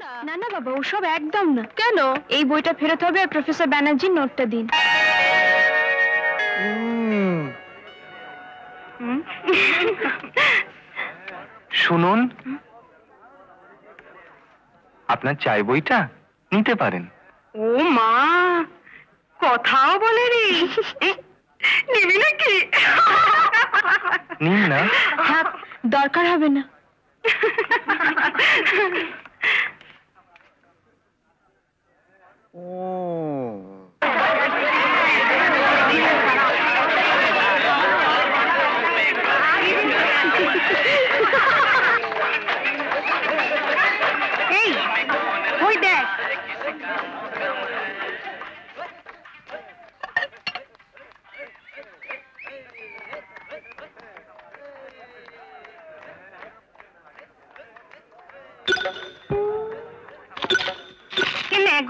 না না না বাবা, ওসব একদম না। কেন? এই বইটা ফেরত হবে আর প্রফেসর ব্যানার্জির নোটটা দিন। শুনুন, আপনার চাই বইটা নিতে পারেন। ও মা, কথাও বলে রে। নিবি নাকি? নিন না। থাক, দরকার হবে না। এই ওই দেখ,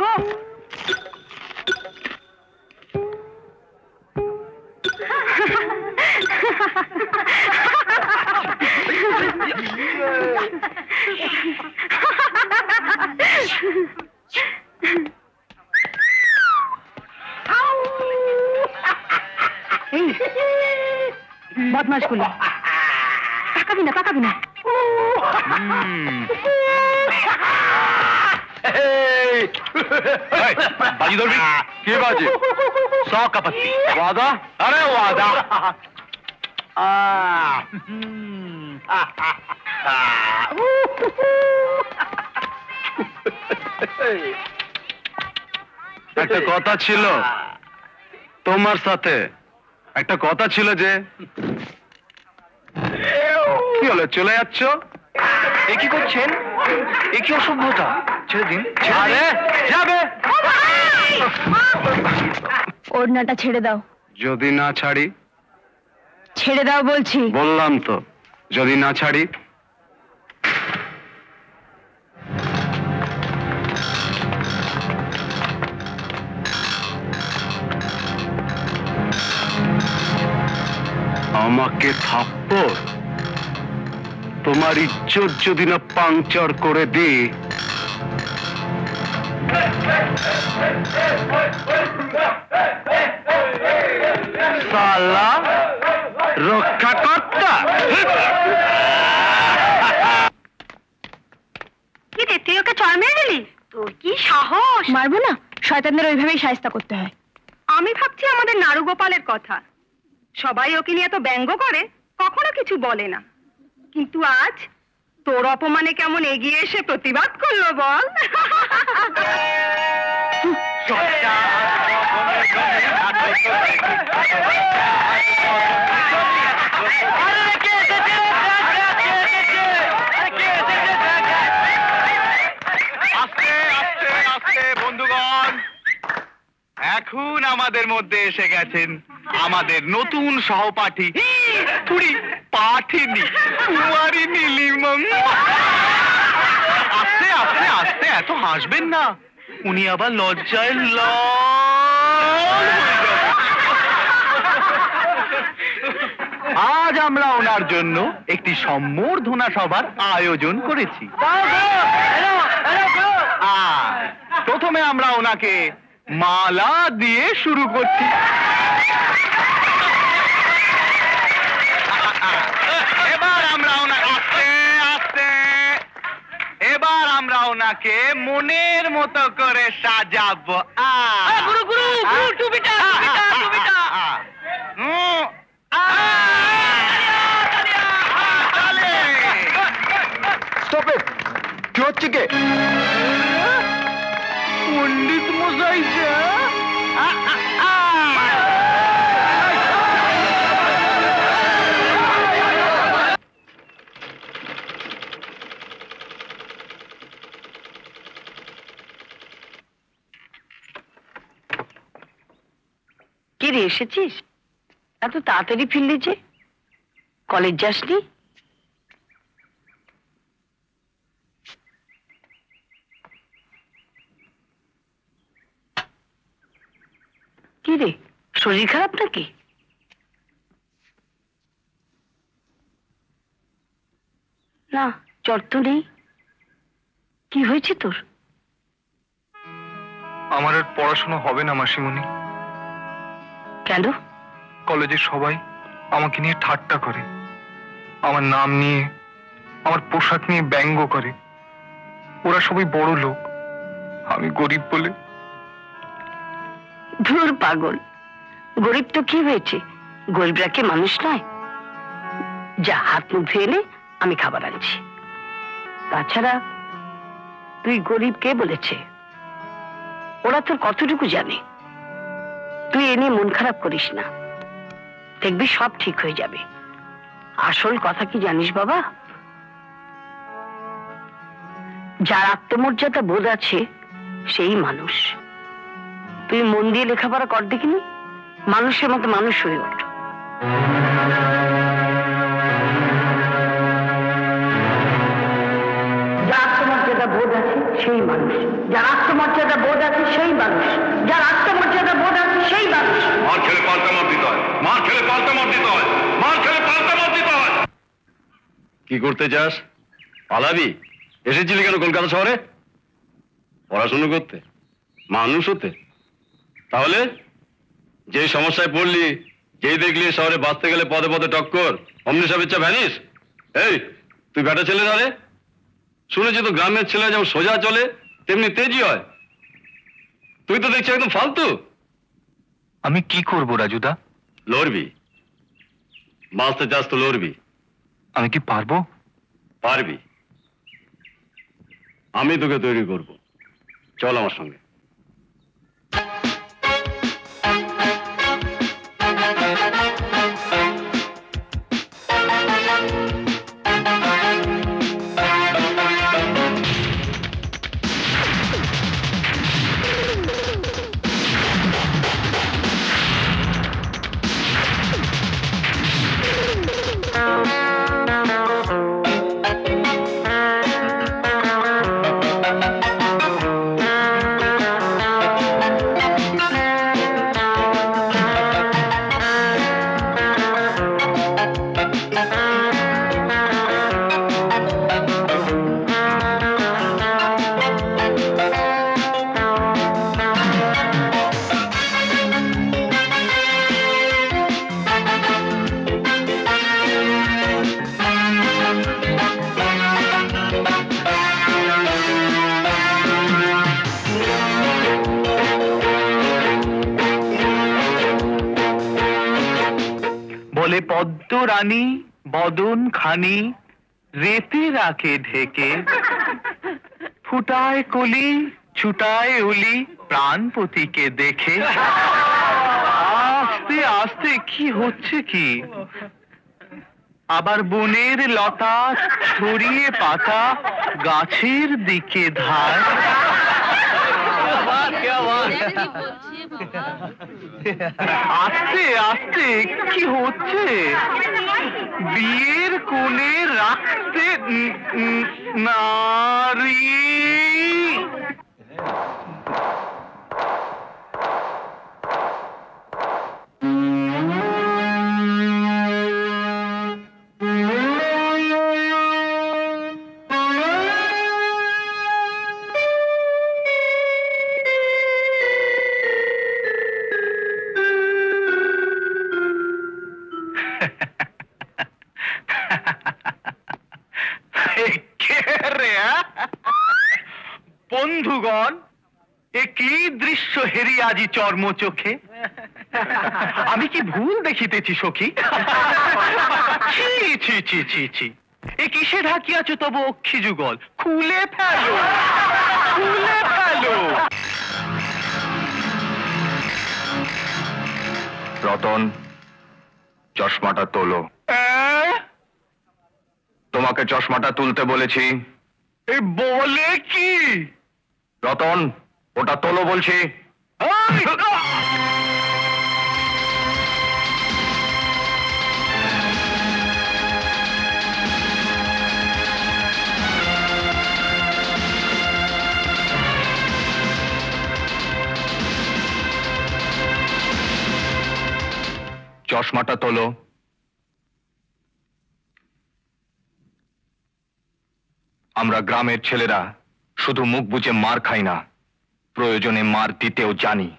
গো বদমাস গুলো, পাকাবি না পাকাবি না। बाजी दौड़ के बाजी 100 का पत्ती। वादा? अरे वादा। একটা কথা ছিল তোমার সাথে, একটা কথা ছিল যে কি হলো, চলে যাচ্ছ? এ কি করছেন? এ কি অসভ্যতা? ছেড়ে দিন। আরে যাবে। ওড়নাটা ছেড়ে দাও। যদি না ছাড়ি? ছেড়ে দাও বলছি। বললাম তো, যদি না ছাড়ি। আমাকে থাপ্পড়, তোমার ইজ্জত যদি না পাংচার করে দি। সালা রক্ষাকর্তা। কি রে, তুই ওকে চড় মেরে দিলি? তোর কি সাহস! মারবো না, শয়তানদের ওইভাবেই শায়েস্তা করতে হয়। আমি ভাবছি আমাদের নারুগোপালের কথা। সবাই ওকে নিয়ে এত ব্যঙ্গ করে, কখনো কিছু বলে না, কিন্তু আজ তোর অপমানে কেমন এগিয়ে এসে প্রতিবাদ করলো বল। বন্ধুগণ, এখন আমাদের মধ্যে এসে গেছেন আমাদের নতুন সহপাঠী পাঠিনী কুমারী নীলিমা। আস্তে আস্তে আস্তে, এত হাসবেন না, উনি আবার লজ্জায় লাল হয়ে যাবেন। আজ আমরা ওনার জন্য একটি সম্বর্ধনা সভার আয়োজন করেছি। প্রথমে আমরা ওনাকে মালা দিয়ে শুরু করছি। এবার আমরা ওনাকে এবার আমরা ওনাকে মনের মতো করে সাজাবো। গুরু গুরু গুরু টুপিটা টুপিটা। Stop it! কি হচ্ছে কে? পণ্ডিত মশাই যে কি রে, এসেছিস? এত তাড়াতাড়ি ফিরলি যে? কলেজ যাসনি? কি রে, শরীর খারাপ নাকি? না, জ্বর তো নেই। কি হয়েছে তোর? আমার আর পড়াশোনা হবে না মাসিমণি। কেন? কলেজের সবাই আমাকে নিয়ে ঠাট্টা করে, আমার নাম নিয়ে, আমার পোশাক নিয়ে ব্যঙ্গ করে। ওরা সবাই বড় লোক, আমি গরিব বলে। ধুর পাগল, গরিব তো কি হয়েছে? গরিবরা কি মানুষ নয়? যা, হাত মুখ ধুয়ে নে, আমি খাবার আনছি। তাছাড়া তুই গরিব কে বলেছে? ওরা তোর কতটুকু জানে? তুই এ নিয়ে মন খারাপ করিস না, দেখবি সব ঠিক হয়ে যাবে। আসল কথা কি জানিস বাবা? যার আত্মমর্যাদা বোধ আছে সেই মানুষ। তুই মন দিয়ে লেখাপড়া কর দেখিনি, মানুষের মতো মানুষ হয়ে ওঠ। যার আত্মমর্যাদা বোধ আছে সেই মানুষ, যার আত্মমর্যাদা বোধ আছে সেই মানুষ, যার আত্মমর্যাদা বোধ আছে সেই মানুষ। মার খেলে পাল্টা মার দিতে হয়, মার খেলে পাল্টা মার দিতে হয়, মার খেলে পাল্টা মার দিতে হয়। কি করতে চাস? পালাবি? এসেছিলি কেন কলকাতা শহরে? পড়াশুনো করতে, মানুষ হতে? তাহলে যে সমস্যায় পড়লি, যেই দেখলি শহরে বাঁচতে গেলে পদে পদে টক্কর, অমনি সব ইচ্ছা ভ্যানিস। এই, তুই বেটা ছেলে না রে? শুনেছি তো গ্রামের ছেলে যেমন সোজা চলে তেমনি তেজি হয়। তুই তো দেখছি একদম ফালতু। আমি কি করব রাজুদা? লড়বি, বাঁচতে চাস তো লড়বি। আমি কি পারবো? পারবি, আমি তোকে তৈরি করব। চল আমার সঙ্গে। বলে পদ্ম রানী বদন খানি রেতে রাখে ঢেকে, ফুটায় কলি ছুটায় উলি প্রাণপতিকে দেখে। আস্তে আস্তে কি হচ্ছে কি? আবার বনের লতা ছড়িয়ে পাতা গাছের দিকে ধার। আস্তে আস্তে কি হচ্ছে? বিয়ের কোণে রাখতে নারী। বন্ধুগণ, এ কি দৃশ্য হেরি আজি চর্ম চোখে। আমি কি ভুল দেখিতেছি সখী? ছি ছি ছি ছি ছি, এ কিসে ঢাকিয়াছ তব অক্ষি যুগল? খুলে ফেলো, খুলে ফেলো। রতন, চশমাটা তোলো। তোমাকে চশমাটা তুলতে বলেছি। এ বলে কি? রতন, ওটা তোলো বলছি। চশমাটা তোলো। আমরা গ্রামের ছেলেরা শুধু মুখ বুজে মার খাই না, প্রয়োজনে মার দিতেও জানি।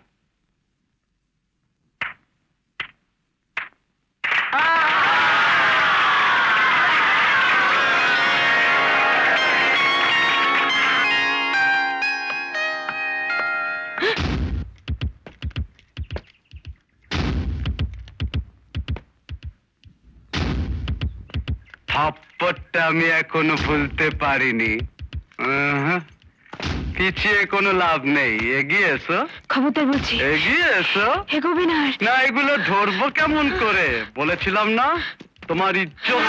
থাপ্পড়টা আমি এখনো ভুলতে পারিনি। পিছিয়ে কোনো লাভ নেই, এগিয়ে এসো। খবরদার বলছি, এগিয়ে এসো। এগোবি না আর। না, এগুলো ধরবো কেমন করে? বলেছিলাম না তোমার ইজ্জত।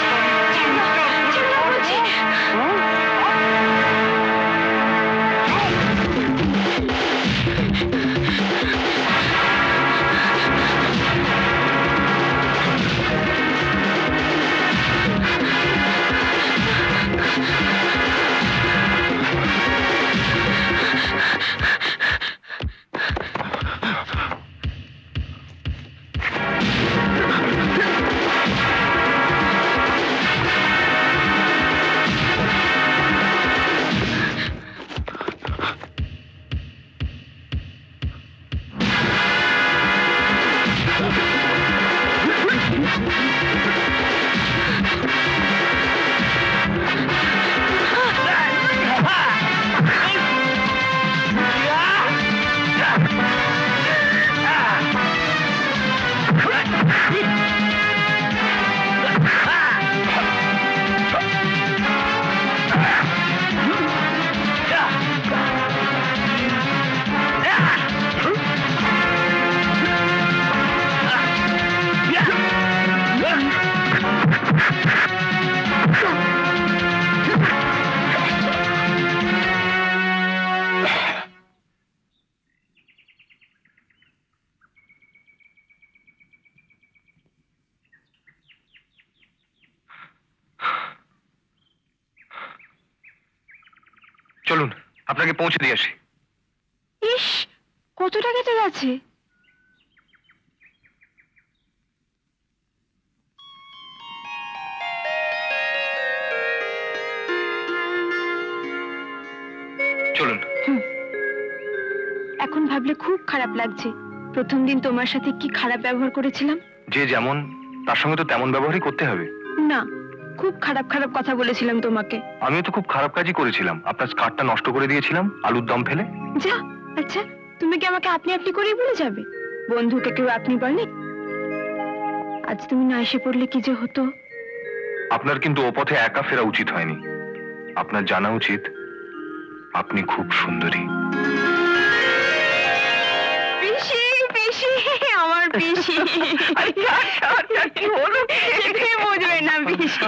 চলুন আপনাকে পৌঁছে দিয়ে আসি। ইস, কতটা কেটে গেছে। চলুন। এখন ভাবলে খুব খারাপ লাগছে, প্রথম দিন তোমার সাথে কি খারাপ ব্যবহার করেছিলাম। যে যেমন তার সঙ্গে তো তেমন ব্যবহারই করতে হবে। না, খুব খারাপ খারাপ কথা বলেছিলাম তোমাকে। আমিও তো খুব খারাপ কাজই করেছিলাম, আপনার স্কার্টটা নষ্ট করে দিয়েছিলাম আলুর দম ফেলে। যা, আচ্ছা তুমি কি আমাকে আপনি আপনি করেই বলে যাবে? বন্ধুকে কেউ আপনি বলে? আজ তুমি না এসে পড়লে কি যে হতো। আপনার কিন্তু ও পথে একা ফেরা উচিত হয়নি। আপনার জানা উচিত আপনি খুব সুন্দরী। পিসি, পিসি, আমার পিসি। কি হলো? বুঝবে না পিসি।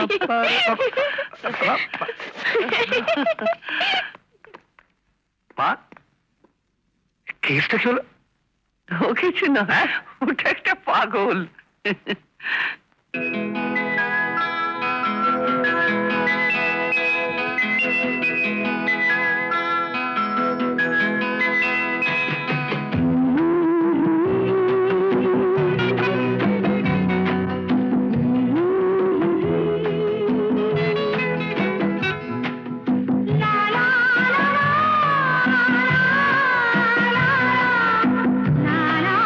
মা, কেসটা কি হলো? ও কিছু না, ওটা একটা পাগল। La la la la la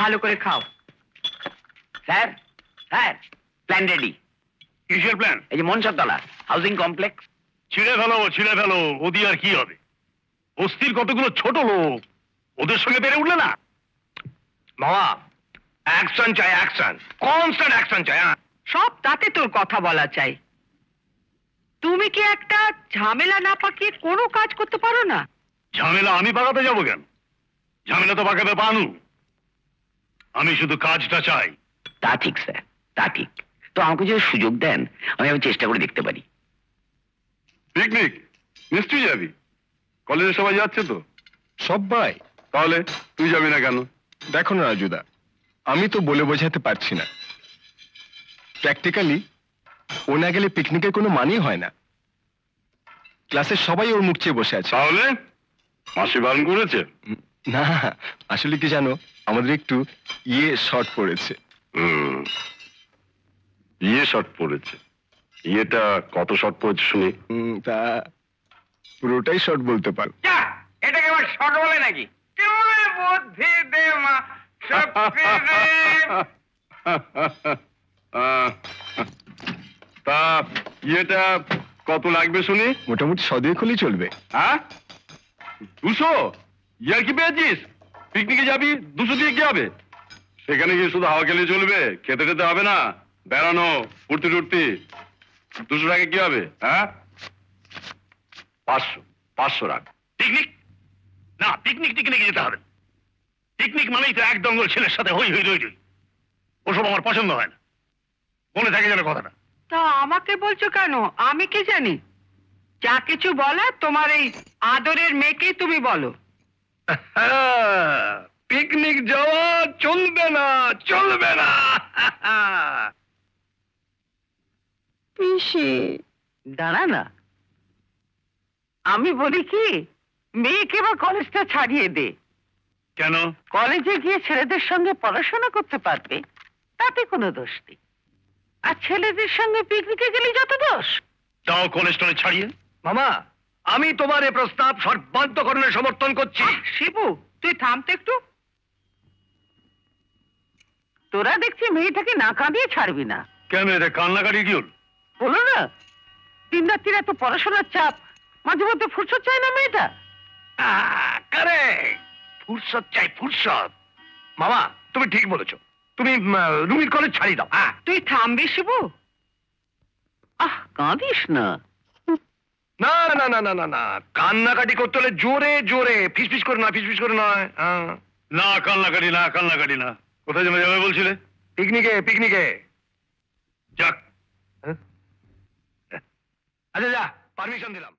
ভালো করে খাও। Sir sir, plan ready. কিসের প্ল্যান? এই যে মনসাতলা হাউজিং কমপ্লেক্স। ছিঁড়ে ফেলো, ওদি আর কি হবে? বস্তির কতগুলো ছোট লোক, ওদের সঙ্গে বেড়ে উঠলে না। মামা, অ্যাকশন চাই, অ্যাকশন, কনস্ট্যান্ট অ্যাকশন চাই। সব তাতে তোর কথা বলা চাই। তুমি কি একটা ঝামেলা না পাকিয়ে কোনো কাজ করতে পারো না? ঝামেলা আমি পাকাতে যাবো কেন? ঝামেলা তো পাকাবে বানু। আমি শুধু কাজটা চাই। তা ঠিক স্যার, তা ঠিক। তো আমাকে যদি সুযোগ দেন, আমি চেষ্টা করে দেখতে পারি। পিকনিক নিশ্চয়ই যাবি? কলেজে সবাই যাচ্ছে তো? সবাই? তাহলে তুই যাবি না কেন? দেখো না রাজুদা, আমি তো বলে বোঝাতে পারছি না। প্র্যাকটিক্যালি ও না গেলে পিকনিকের কোনো মানেই হয় না। ক্লাসের সবাই ওর মুখ চেয়ে বসে আছে। তাহলে মাসি বারণ করেছে? না, আসলে কি জানো, আমাদের একটু শর্ট পড়েছে। শর্ট পড়েছে? ইয়েটা কত শর্ট পড়েছে শুনি? তা পুরোটাই শর্ট বলতে পারো। এটাকে আবার শর্ট বলে নাকি? বুদ্ধি দে মা, শক্তি দে। তা ইয়েটা কত লাগবে শুনি? মোটামুটি 100 দিয়ে খুলেই চলবে। হ্যাঁ, 200? ইয়ার কি পেয়েছিস? পিকনিকে যাবি, 200 দিয়ে কি হবে? সেখানে গিয়ে শুধু হাওয়া খেলে চলবে? খেতে টেতে হবে না? বেড়ানো, ফুর্তি টুর্তি, 200 টাকা কি হবে? হ্যাঁ, 500 রাখ। পিকনিক না, পিকনিকে যেতে হবে। পিকনিক মানেই তো এক দঙ্গল ছেলের সাথে হই হই রই রই। ওসব আমার পছন্দ হয় না। মনে থাকে যেন কথাটা। তা আমাকে বলছো কেন? আমি কি জানি? যা কিছু বলার তোমার এই আদরের মেয়েকে তুমি বলো। পিকনিক যাওয়া চলবে না, চলবে না। পিসি, দাঁড়া না, আমি বলি কি, মেয়েকে বা কলেজটা ছাড়িয়ে দে। কেন? কলেজে গিয়ে ছেলেদের সঙ্গে পড়াশোনা করতে পারবে, তাতে কোনো দোষ নেই। আর ছেলেদের সঙ্গে পিকনিকে গেলে যত দোষ। যাও কলেজটলে ছাড়িয়ে। মামা, আমি তোমার এই প্রস্তাব সর্বান্তকরণে সমর্থন করছি। শিবু, তুই থামতে একটু। তোরা দেখছি মেয়েটাকে না কাঁদিয়ে ছাড়বি না। কেন, এটা কান্নাকাটি কি হল? বলো না, দিন রাত্রির এত পড়াশোনার চাপ, মাঝে মধ্যে ফুরসত চায় না মেয়েটা? কারেক্ট, ফুরসত চাই, ফুরসত। মামা, তুমি ঠিক বলেছো। তুমি রুমির কলেজ ছাড়িয়ে দাও। তুই থামবি শিবু? কাঁদিস না। না না না না না না, কান্নাকাটি করতে হলে জোরে জোরে, ফিসফিস করে নয়, ফিসফিস করে নয়। না কান্নাকাটি না, কান্নাকাটি না। কোথায় যেন যাবে বলছিলে? পিকনিকে, পিকনিকে। যাক, আচ্ছা যা, পারমিশন দিলাম।